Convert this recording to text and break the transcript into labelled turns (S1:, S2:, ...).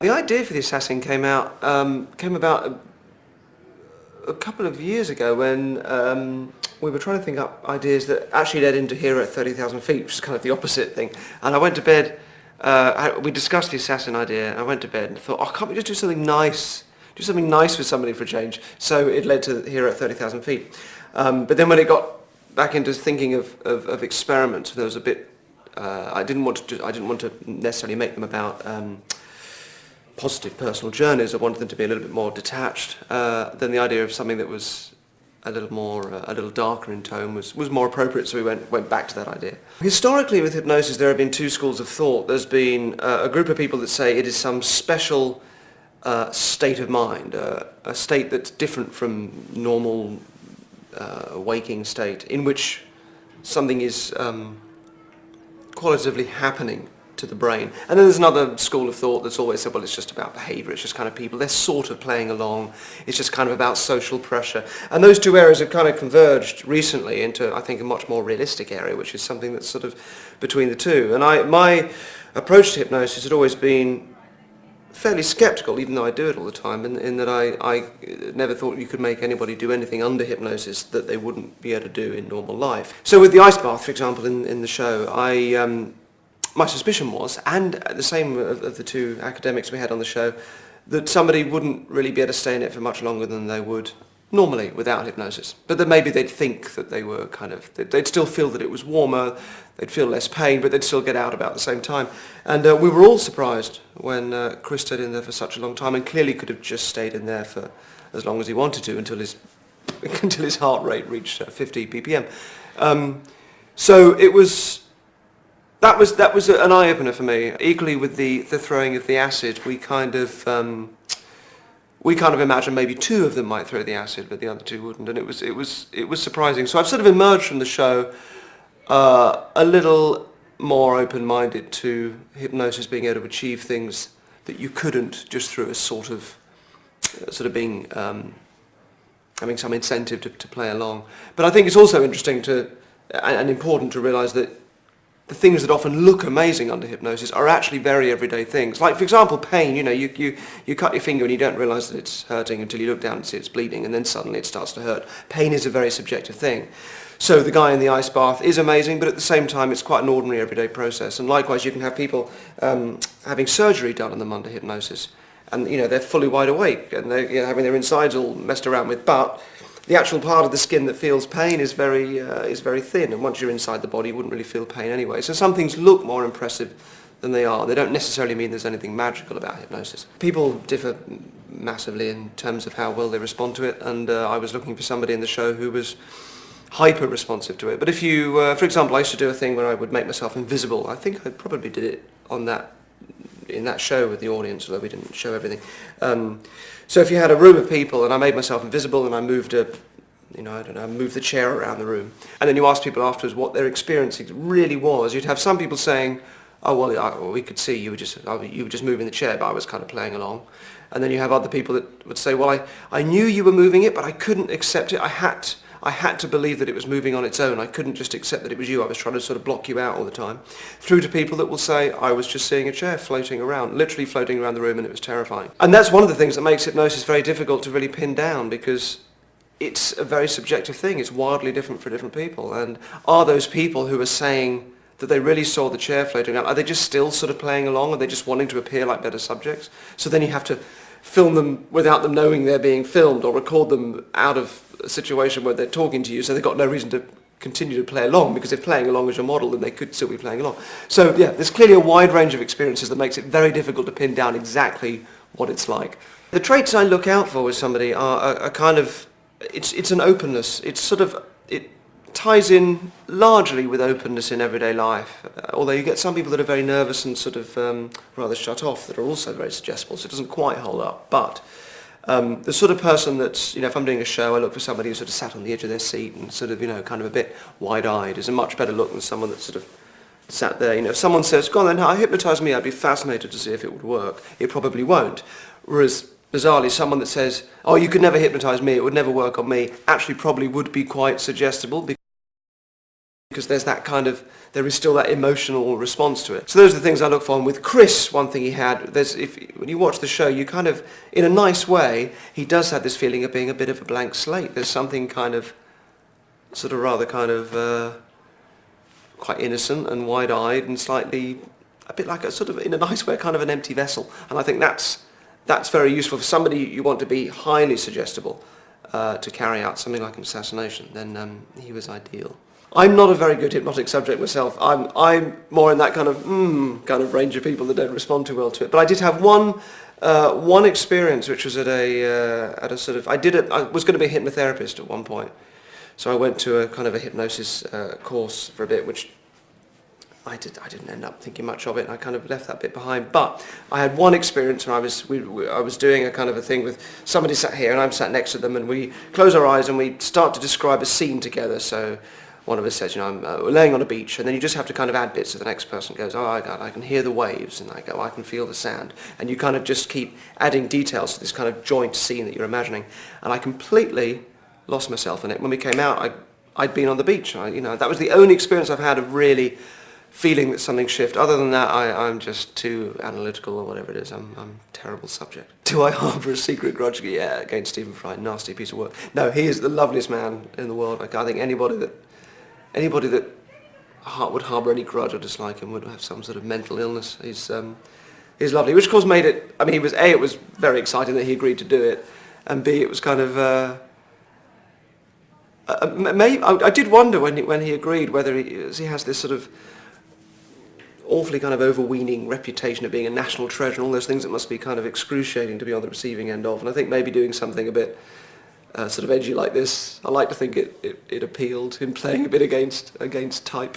S1: The idea for the assassin came about a couple of years ago when we were trying to think up ideas that actually led into Hero at 30,000 feet, which is kind of the opposite thing. And I went to bed, we discussed the assassin idea, and I went to bed and thought, oh, can't we just do something nice? Do something nice with somebody for a change. So it led to Hero at 30,000 feet. But then when it got back into thinking of experiments, there was a bit, I didn't want to necessarily make them about positive personal journeys. I wanted them to be a little bit more detached. Then the idea of something that was a little darker in tone was more appropriate, so we went back to that idea. Historically with hypnosis there have been two schools of thought. There's been a group of people that say it is some special state of mind, a state that's different from normal waking state, in which something is qualitatively happening to the brain. And then there's another school of thought that's always said, well, it's just about behaviour, it's just kind of people, they're sort of playing along, it's just kind of about social pressure. And those two areas have kind of converged recently into, I think, a much more realistic area, which is something that's sort of between the two. And my approach to hypnosis had always been fairly sceptical, even though I do it all the time, in that I never thought you could make anybody do anything under hypnosis that they wouldn't be able to do in normal life. So with the ice bath, for example, in the show, my suspicion was, and the same of the two academics we had on the show, that somebody wouldn't really be able to stay in it for much longer than they would normally without hypnosis. But that maybe they'd think that they were they'd still feel that it was warmer, they'd feel less pain, but they'd still get out about the same time. And we were all surprised when Chris stayed in there for such a long time, and clearly could have just stayed in there for as long as he wanted to until his heart rate reached 50 ppm. So it was... That was an eye-opener for me. Equally with the throwing of the acid, we kind of imagined maybe two of them might throw the acid, but the other two wouldn't, and it was surprising. So I've sort of emerged from the show a little more open-minded to hypnosis being able to achieve things that you couldn't just through a sort of being having some incentive to play along. But I think it's also interesting and important to realise that the things that often look amazing under hypnosis are actually very everyday things. Like, for example, pain. You know, you cut your finger and you don't realise that it's hurting until you look down and see it's bleeding, and then suddenly it starts to hurt. Pain is a very subjective thing. So the guy in the ice bath is amazing, but at the same time it's quite an ordinary everyday process. And likewise, you can have people having surgery done on them under hypnosis, and they're fully wide awake and they're having their insides all messed around with, but the actual part of the skin that feels pain is very thin, and once you're inside the body you wouldn't really feel pain anyway. So some things look more impressive than they are. They don't necessarily mean there's anything magical about hypnosis. People differ massively in terms of how well they respond to it, and I was looking for somebody in the show who was hyper responsive to it. But if you, for example, I used to do a thing where I would make myself invisible. I think I probably did it in that show with the audience, although we didn't show everything. So if you had a room of people and I made myself invisible and I moved moved the chair around the room, and then you asked people afterwards what their experience really was, you'd have some people saying, oh well, we could see you were just moving the chair, but I was kind of playing along. And then you have other people that would say, well, I knew you were moving it, but I couldn't accept it. I had to believe that it was moving on its own. I couldn't just accept that it was you. I was trying to sort of block you out all the time. Through to people that will say, I was just seeing a chair floating around, literally floating around the room, and it was terrifying. And that's one of the things that makes hypnosis very difficult to really pin down, because it's a very subjective thing. It's wildly different for different people. And are those people who are saying that they really saw the chair floating around, are they just still sort of playing along? Are they just wanting to appear like better subjects? So then you have to film them without them knowing they're being filmed, or record them out of a situation where they're talking to you, so they've got no reason to continue to play along, because if playing along as your model, then they could still be playing along. So yeah, there's clearly a wide range of experiences that makes it very difficult to pin down exactly what it's like. The traits I look out for with somebody are a kind of, it's an openness. It ties in largely with openness in everyday life, although you get some people that are very nervous and sort of rather shut off that are also very suggestible, so it doesn't quite hold up. But the sort of person that's, if I'm doing a show, I look for somebody who's sort of sat on the edge of their seat and sort of, kind of a bit wide-eyed, is a much better look than someone that's sort of sat there. If someone says, go on then, hypnotise me, I'd be fascinated to see if it would work. It probably won't. Whereas, bizarrely, someone that says, oh, you could never hypnotise me, it would never work on me, actually probably would be quite suggestible, because because there is still that emotional response to it. So those are the things I look for. And with Chris, one thing he had, when you watch the show, you kind of, in a nice way, he does have this feeling of being a bit of a blank slate. There's something kind of, sort of rather kind of quite innocent and wide-eyed and slightly, a bit like a sort of, in a nice way, kind of an empty vessel. And I think that's very useful for somebody you want to be highly suggestible to carry out something like an assassination. Then he was ideal. I'm not a very good hypnotic subject myself. I'm more in that kind of range of people that don't respond too well to it. But I did have one experience, which was at a sort of, I was going to be a hypnotherapist at one point. So I went to a kind of a hypnosis course for a bit, which I didn't end up thinking much of it. I kind of left that bit behind. But I had one experience when I was doing a kind of a thing with somebody sat here and I'm sat next to them, and we close our eyes and we start to describe a scene together. So one of us says, I'm laying on a beach, and then you just have to kind of add bits. So the next person goes, oh God, I can hear the waves, and I go, I can feel the sand. And you kind of just keep adding details to this kind of joint scene that you're imagining. And I completely lost myself in it. When we came out, I'd been on the beach. That was the only experience I've had of really feeling that something shifted. Other than that, I'm just too analytical or whatever it is. I'm a terrible subject. Do I harbour a secret grudge? Yeah, against Stephen Fry. Nasty piece of work. No, he is the loveliest man in the world. I think anybody that would harbour any grudge or dislike him would have some sort of mental illness. He's lovely, which of course made it. I mean, it was very exciting that he agreed to do it, and B, it was kind of. I did wonder when he agreed whether he has this sort of awfully kind of overweening reputation of being a national treasure and all those things that must be kind of excruciating to be on the receiving end of. And I think maybe doing something a bit sort of edgy like this, I like to think it appealed, him playing a bit against type.